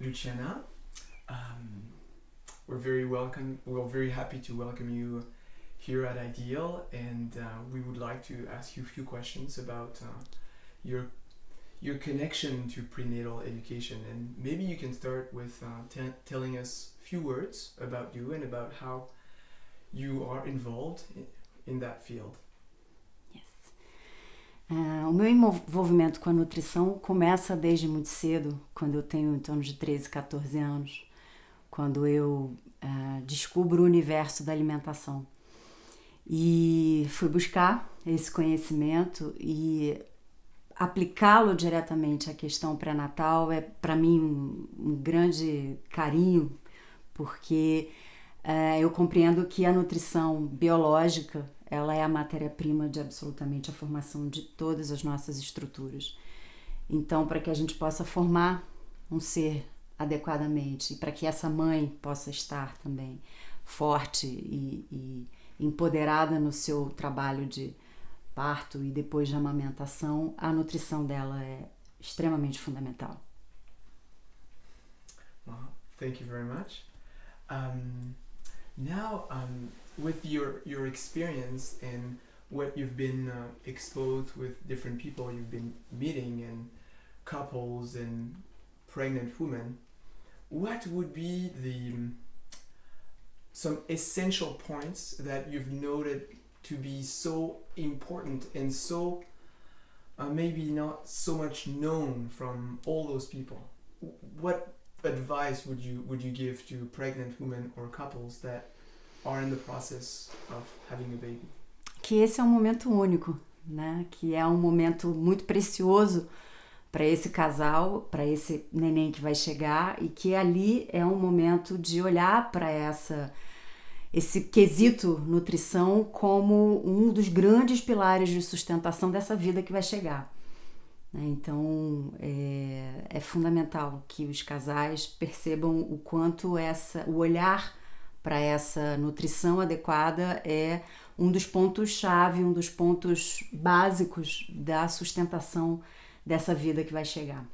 Luciana, um, we're very happy to welcome you here at Ideal, and we would like to ask you a few questions about your connection to prenatal education, and maybe you can start with telling us a few words about you and about how you are involved in that field. O meu envolvimento com a nutrição começa desde muito cedo, quando eu tenho em torno de 13, 14 anos, quando eu descubro o universo da alimentação. E fui buscar esse conhecimento e aplicá-lo diretamente à questão pré-natal é, para mim, um grande carinho, porque eu compreendo que a nutrição biológica ela é a matéria-prima de absolutamente a formação de todas as nossas estruturas. Então, para que a gente possa formar um ser adequadamente e para que essa mãe possa estar também forte e empoderada no seu trabalho de parto e depois de amamentação, a nutrição dela é extremamente fundamental. Thank you very much. Now, with your experience and what you've been exposed with different people you've been meeting and couples and pregnant women, what would be some essential points that you've noted to be so important and so maybe not so much known from all those people? What advice would you give to pregnant women or couples that are in the process of having a baby? Que esse é um momento único, né? Que é um momento muito precioso para esse casal, para esse neném que vai chegar, e que ali é um momento de olhar para esse quesito nutrição como um dos grandes pilares de sustentação dessa vida que vai chegar. Então, é fundamental que os casais percebam o quanto o olhar para essa nutrição adequada é um dos pontos-chave, um dos pontos básicos da sustentação dessa vida que vai chegar.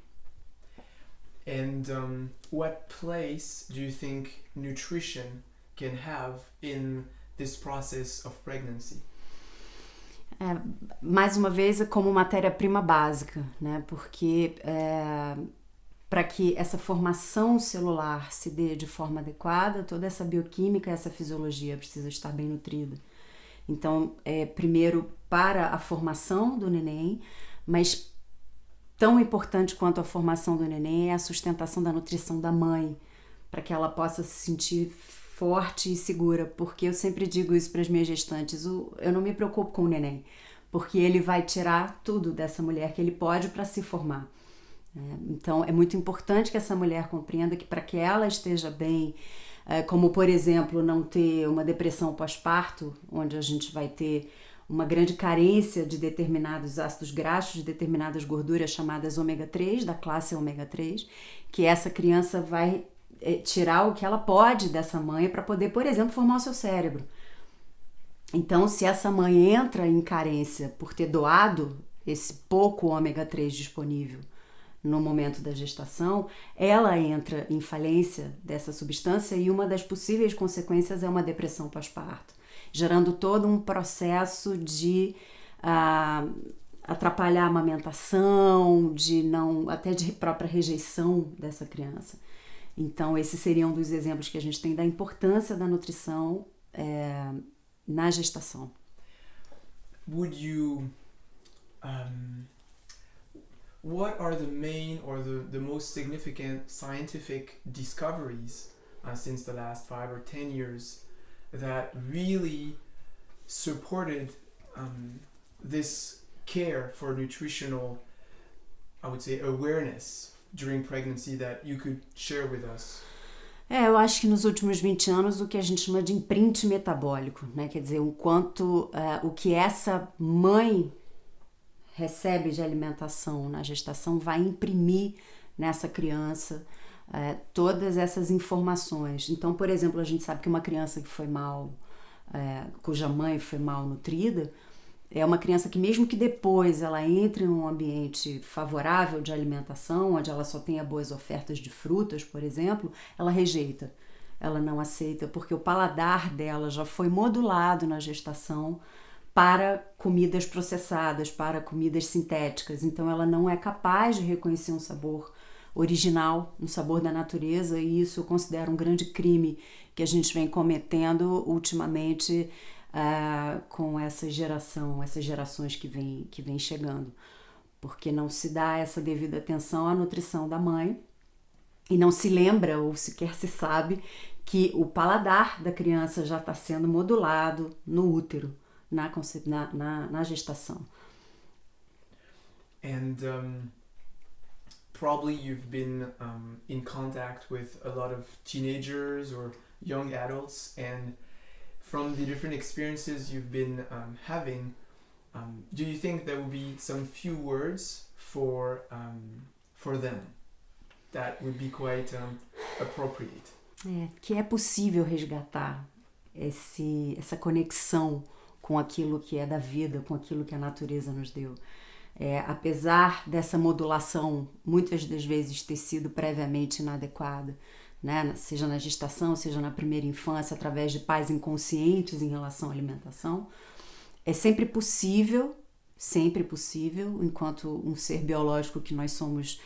And what place do you think nutrition can have in this process of pregnancy? Mais uma vez, como matéria-prima básica, né? Porque para que essa formação celular se dê de forma adequada, toda essa bioquímica, essa fisiologia precisa estar bem nutrida. Então, primeiro para a formação do neném, mas tão importante quanto a formação do neném é a sustentação da nutrição da mãe, para que ela possa se sentir forte e segura, porque eu sempre digo isso para as minhas gestantes, eu não me preocupo com o neném, porque ele vai tirar tudo dessa mulher que ele pode para se formar. Então, é muito importante que essa mulher compreenda que para que ela esteja bem, como, por exemplo, não ter uma depressão pós-parto, onde a gente vai ter uma grande carência de determinados ácidos graxos, de determinadas gorduras chamadas ômega 3, da classe ômega 3, que essa criança vai tirar o que ela pode dessa mãe para poder, por exemplo, formar o seu cérebro. Então, se essa mãe entra em carência por ter doado esse pouco ômega 3 disponível no momento da gestação, ela entra em falência dessa substância e uma das possíveis consequências é uma depressão pós-parto, gerando todo um processo de atrapalhar a amamentação, até de própria rejeição dessa criança. Então, esse seria um dos exemplos que a gente tem da importância da nutrição na gestação. Would you what are the main or the most significant scientific discoveries since the last 5 or 10 years that really supported this care for nutritional, I would say, awareness during pregnancy that you could share with us? Eu acho que nos últimos 20 anos o que a gente chama de imprint metabólico, né? Quer dizer, o que essa mãe recebe de alimentação na gestação vai imprimir nessa criança todas essas informações. Então, por exemplo, a gente sabe que uma criança que foi cuja mãe foi mal nutrida, é uma criança que mesmo que depois ela entre num ambiente favorável de alimentação, onde ela só tenha boas ofertas de frutas, por exemplo, ela rejeita, ela não aceita, porque o paladar dela já foi modulado na gestação para comidas processadas, para comidas sintéticas, então ela não é capaz de reconhecer um sabor original, um sabor da natureza, e isso eu considero um grande crime que a gente vem cometendo ultimamente com essas gerações que vem chegando, porque não se dá essa devida atenção à nutrição da mãe e não se lembra ou sequer se sabe que o paladar da criança já está sendo modulado no útero, na gestação. And probably you've been in contact with a lot of teenagers or young adults, and from the different experiences you've been having, do you think there will be some few words for them that would be quite appropriate? Que é possível resgatar essa conexão com aquilo que é da vida, com aquilo que a natureza nos deu. Apesar dessa modulação muitas das vezes ter sido previamente inadequada, né? Seja na gestação, seja na primeira infância, através de pais inconscientes em relação à alimentação, é sempre possível, enquanto um ser biológico que nós somos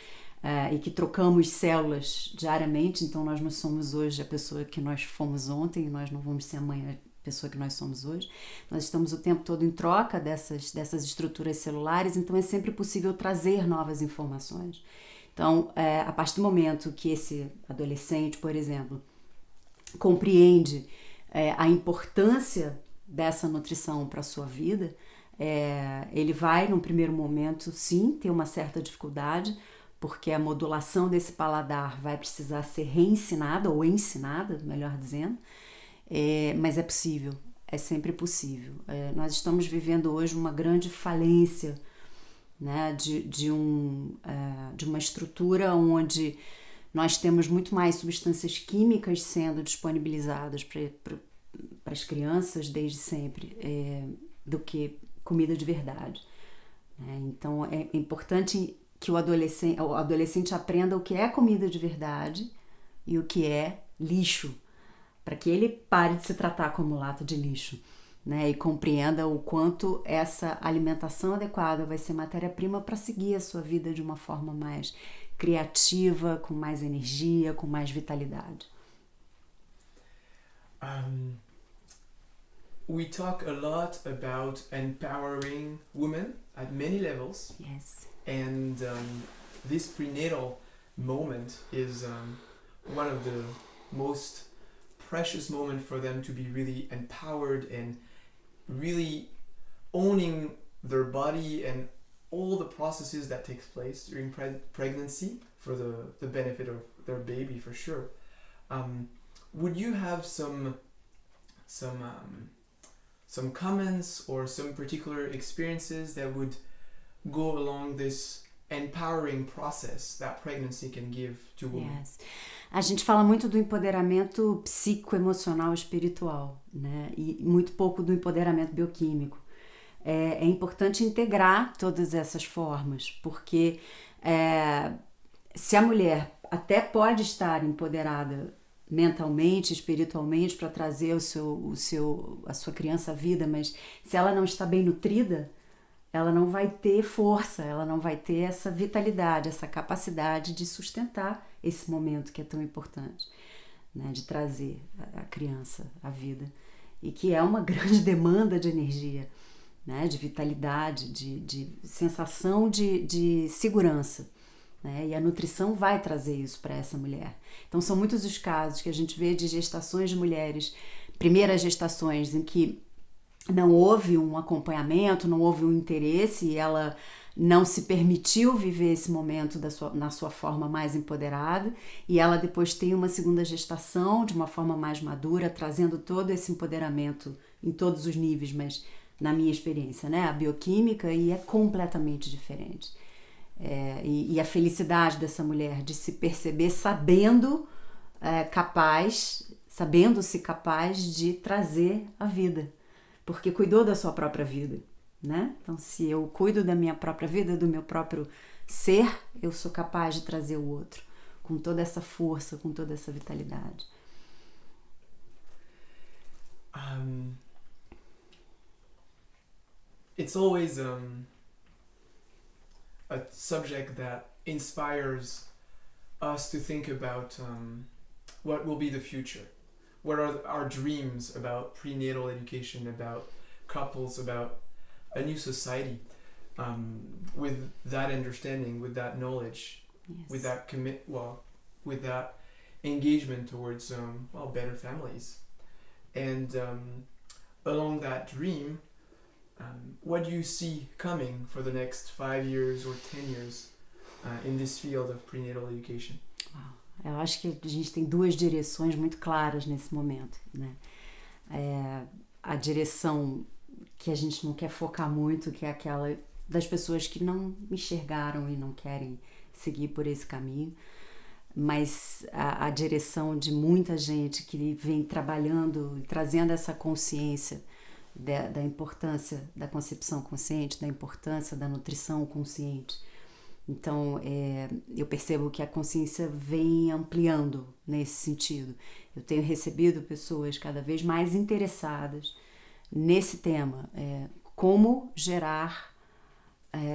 e que trocamos células diariamente, então nós não somos hoje a pessoa que nós fomos ontem, nós não vamos ser amanhã a pessoa que nós somos hoje, nós estamos o tempo todo em troca dessas estruturas celulares, então é sempre possível trazer novas informações. Então, a partir do momento que esse adolescente, por exemplo, compreende a importância dessa nutrição para a sua vida, ele vai, num primeiro momento, sim, ter uma certa dificuldade, porque a modulação desse paladar vai precisar ser reensinada, ou ensinada, melhor dizendo, mas é possível, é sempre possível. Nós estamos vivendo hoje uma grande falência, né, de uma estrutura onde nós temos muito mais substâncias químicas sendo disponibilizadas para as crianças desde sempre do que comida de verdade. Então é importante que o adolescente aprenda o que é comida de verdade e o que é lixo, para que ele pare de se tratar como lata de lixo, né? E compreenda o quanto essa alimentação adequada vai ser matéria-prima para seguir a sua vida de uma forma mais criativa, com mais energia, com mais vitalidade. We talk a lot about empowering women at many levels. Yes. And this prenatal moment is one of the most precious moments for them to be really empowered and really owning their body and all the processes that takes place during pregnancy for the benefit of their baby, for sure. Would you have some comments or some particular experiences that would go along this empowering process that pregnancy can give to women? Yes. A gente fala muito do empoderamento psicoemocional espiritual, né? E muito pouco do empoderamento bioquímico. É importante integrar todas essas formas, porque se a mulher até pode estar empoderada mentalmente, espiritualmente, para trazer a sua criança à vida, mas se ela não está bem nutrida, ela não vai ter força, ela não vai ter essa vitalidade, essa capacidade de sustentar esse momento que é tão importante, né, de trazer a criança à vida, e que é uma grande demanda de energia, né, de vitalidade, de sensação de segurança, né, e a nutrição vai trazer isso para essa mulher. Então são muitos os casos que a gente vê de gestações de mulheres, primeiras gestações em que não houve um acompanhamento, não houve um interesse e ela não se permitiu viver esse momento na sua forma mais empoderada, e ela depois tem uma segunda gestação de uma forma mais madura, trazendo todo esse empoderamento em todos os níveis, mas na minha experiência, né, a bioquímica, e é completamente diferente. E a felicidade dessa mulher de se perceber sabendo-se capaz de trazer a vida, porque cuidou da sua própria vida, né? Então, se eu cuido da minha própria vida, do meu próprio ser, eu sou capaz de trazer o outro com toda essa força, com toda essa vitalidade. It's always a subject that inspires us to think about what will be the future. What are our dreams about prenatal education, about couples, about a new society, with that understanding, with that knowledge, Yes. with that with that engagement towards better families, and along that dream, what do you see coming for the next 5 years or 10 years in this field of prenatal education? Eu acho que a gente tem duas direções muito claras nesse momento, né? A direção que a gente não quer focar muito, que é aquela das pessoas que não enxergaram e não querem seguir por esse caminho, mas a direção de muita gente que vem trabalhando e trazendo essa consciência da importância da concepção consciente, da importância da nutrição consciente. Então, eu percebo que a consciência vem ampliando nesse sentido. Eu tenho recebido pessoas cada vez mais interessadas nesse tema, como gerar,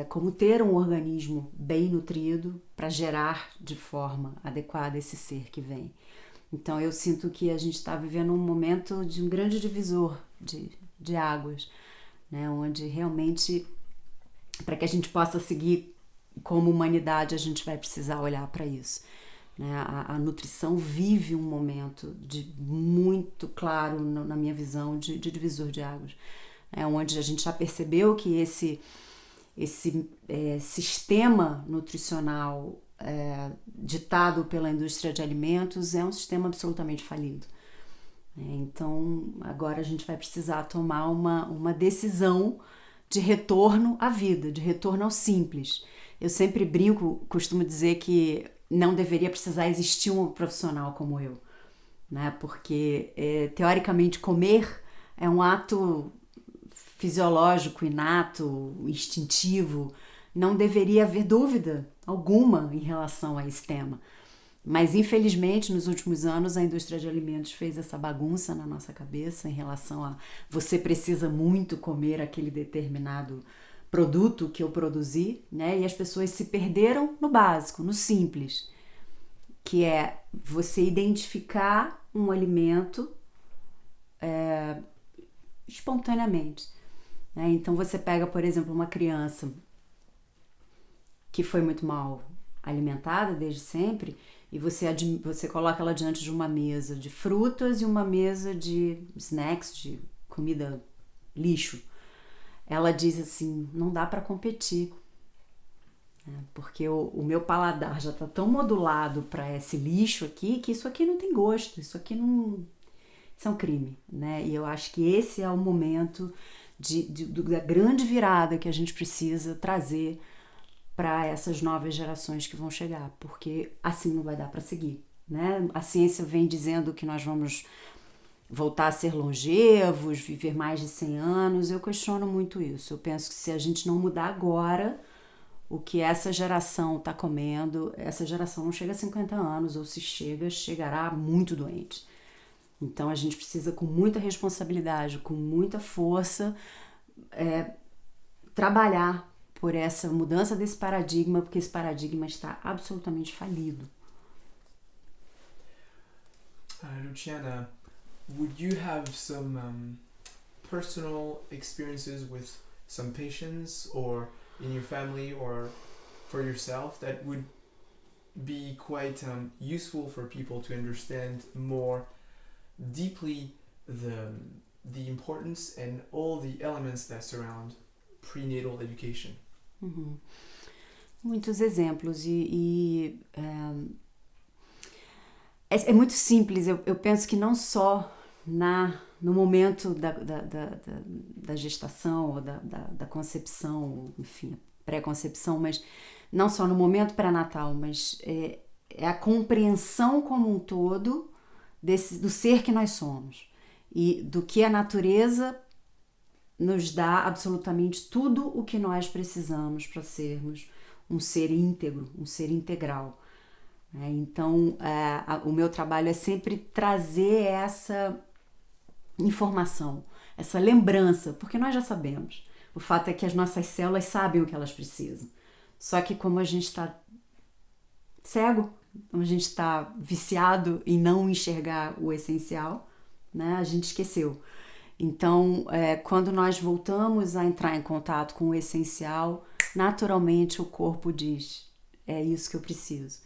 como ter um organismo bem nutrido para gerar de forma adequada esse ser que vem. Então, eu sinto que a gente está vivendo um momento de um grande divisor de águas, né? Onde realmente, para que a gente possa seguir como humanidade, a gente vai precisar olhar para isso, né? A nutrição vive um momento de muito claro, na minha visão, de divisor de águas, onde a gente já percebeu que esse sistema nutricional ditado pela indústria de alimentos é um sistema absolutamente falido. Então, agora a gente vai precisar tomar uma decisão de retorno à vida, de retorno ao simples. Eu sempre brinco, costumo dizer que não deveria precisar existir um profissional como eu, né? Porque, teoricamente, comer é um ato fisiológico, inato, instintivo. Não deveria haver dúvida alguma em relação a esse tema. Mas, infelizmente, nos últimos anos, a indústria de alimentos fez essa bagunça na nossa cabeça em relação a você precisa muito comer aquele determinado produto que eu produzi, né? E as pessoas se perderam no básico, no simples, que é você identificar um alimento espontaneamente, né? Então, você pega, por exemplo, uma criança que foi muito mal alimentada desde sempre e você coloca ela diante de uma mesa de frutas e uma mesa de snacks, de comida lixo. Ela diz assim, não dá para competir, porque o meu paladar já está tão modulado para esse lixo aqui, que isso aqui não tem gosto, isso aqui não... Isso é um crime, né? E eu acho que esse é o momento da grande virada que a gente precisa trazer para essas novas gerações que vão chegar, porque assim não vai dar para seguir, né? A ciência vem dizendo que nós vamos voltar a ser longevos, viver mais de 100 anos, eu questiono muito isso. Eu penso que se a gente não mudar agora o que essa geração está comendo, essa geração não chega a 50 anos, ou se chegará muito doente. Então a gente precisa, com muita responsabilidade, com muita força, trabalhar por essa mudança desse paradigma, porque esse paradigma está absolutamente falido. Luciana, would you have some personal experiences with some patients or in your family or for yourself that would be quite useful for people to understand more deeply the importance and all the elements that surround prenatal education? Uhum. Muitos exemplos é muito simples. Eu penso que não só no momento da gestação ou da concepção, enfim, pré-concepção, mas não só no momento pré-natal, mas é a compreensão como um todo do ser que nós somos e do que a natureza nos dá absolutamente tudo o que nós precisamos para sermos um ser íntegro, um ser integral. Então, o meu trabalho é sempre trazer essa informação, essa lembrança, porque nós já sabemos. O fato é que as nossas células sabem o que elas precisam. Só que como a gente está cego, como a gente está viciado em não enxergar o essencial, né, a gente esqueceu. Então, quando nós voltamos a entrar em contato com o essencial, naturalmente o corpo diz, é isso que eu preciso.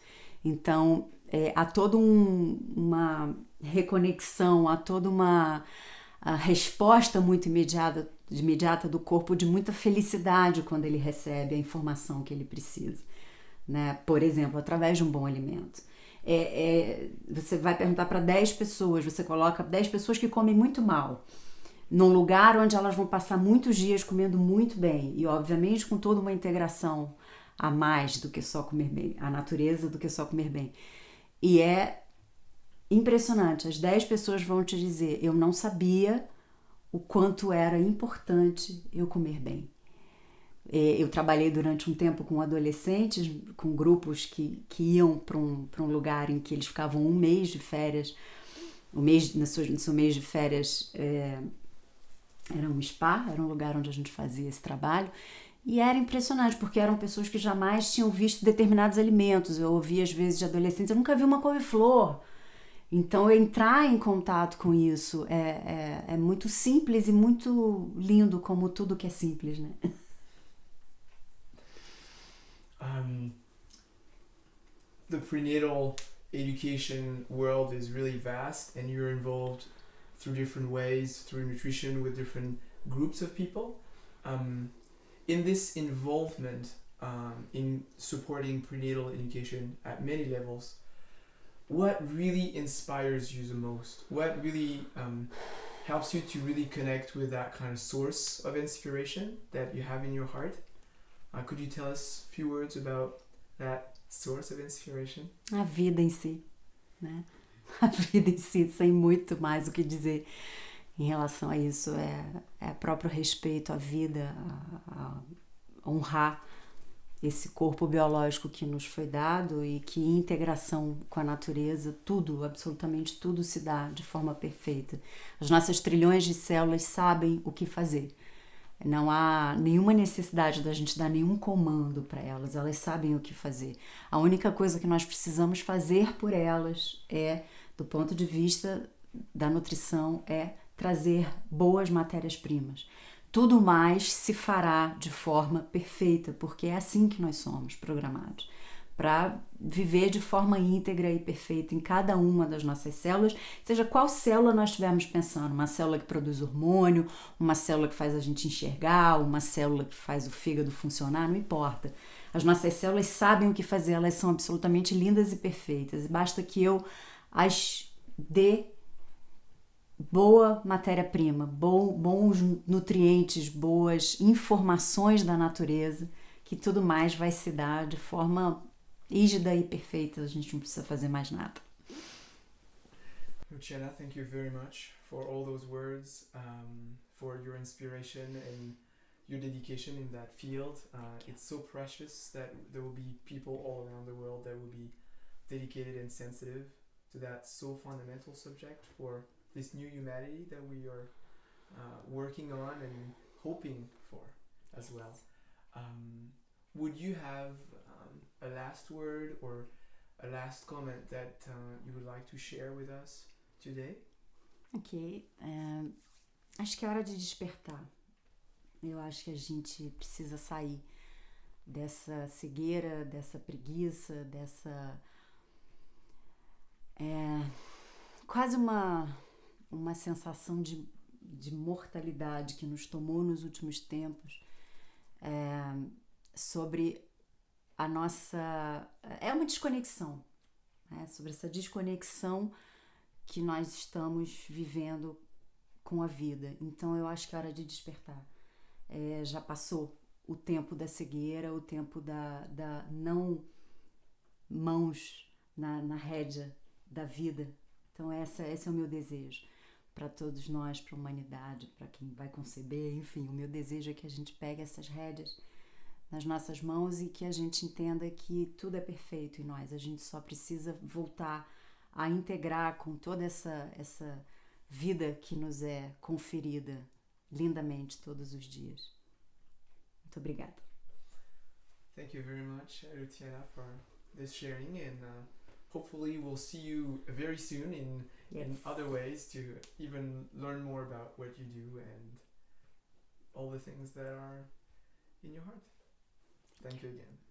Então, há toda uma reconexão, há toda uma resposta muito imediata do corpo, de muita felicidade quando ele recebe a informação que ele precisa. Né? Por exemplo, através de um bom alimento. Você vai perguntar para 10 pessoas, você coloca 10 pessoas que comem muito mal, num lugar onde elas vão passar muitos dias comendo muito bem, e obviamente com toda uma integração a mais do que só comer bem, a natureza do que só comer bem. E é impressionante, as 10 pessoas vão te dizer, eu não sabia o quanto era importante eu comer bem. Eu trabalhei durante um tempo com adolescentes, com grupos que iam para um lugar em que eles ficavam um mês de férias, no seu mês de férias era um spa, era um lugar onde a gente fazia esse trabalho, e era impressionante, porque eram pessoas que jamais tinham visto determinados alimentos. Eu ouvi às vezes de adolescentes, eu nunca vi uma couve-flor. Então, entrar em contato com isso é muito simples e muito lindo, como tudo que é simples, né? The prenatal education world is really vast, and you're involved through different ways, through nutrition with different groups of people. In this involvement in supporting prenatal education at many levels, what really inspires you the most? What really helps you to really connect with that kind of source of inspiration that you have in your heart? Could you tell us a few words about that source of inspiration? A vida em si, né? A vida em si, sem muito mais o que dizer em relação a isso. É próprio respeito à vida, a honrar esse corpo biológico que nos foi dado, e que em integração com a natureza, tudo, absolutamente tudo se dá de forma perfeita. As nossas trilhões de células sabem o que fazer. Não há nenhuma necessidade da gente dar nenhum comando para elas, elas sabem o que fazer. A única coisa que nós precisamos fazer por elas do ponto de vista da nutrição, trazer boas matérias-primas. Tudo mais se fará de forma perfeita, porque é assim que nós somos programados, para viver de forma íntegra e perfeita em cada uma das nossas células, seja qual célula nós estivermos pensando, uma célula que produz hormônio, uma célula que faz a gente enxergar, uma célula que faz o fígado funcionar, não importa. As nossas células sabem o que fazer, elas são absolutamente lindas e perfeitas, e basta que eu as dê boa matéria-prima, bons nutrientes, boas informações da natureza, que tudo mais vai se dar de forma rígida e perfeita, a gente não precisa fazer mais nada. Luciana, thank you very much for all those words, for your inspiration and your dedication in that field. It's so precious that there will be people all around the world that will be dedicated and sensitive to that so fundamental subject for this new humanity that we are working on and hoping for as well. Would you have a last word or a last comment that you would like to share with us today? Ok, acho que é hora de despertar. Eu acho que a gente precisa sair dessa cegueira, dessa preguiça, dessa quase uma sensação de mortalidade que nos tomou nos últimos tempos, sobre a nossa... É uma desconexão, né? Sobre essa desconexão que nós estamos vivendo com a vida. Então eu acho que é hora de despertar. Já passou o tempo da cegueira, o tempo da não mãos na rédea da vida. Então esse é o meu desejo. para todos nós, para a humanidade, para quem vai conceber, enfim, o meu desejo é que a gente pegue essas rédeas nas nossas mãos e que a gente entenda que tudo é perfeito em nós. A gente só precisa voltar a integrar com toda essa vida que nos é conferida lindamente todos os dias. Muito obrigada. Thank you very much, Luciana, for this sharing, and hopefully we'll see you very soon in other ways to even learn more about what you do and all the things that are in your heart. Thank you again.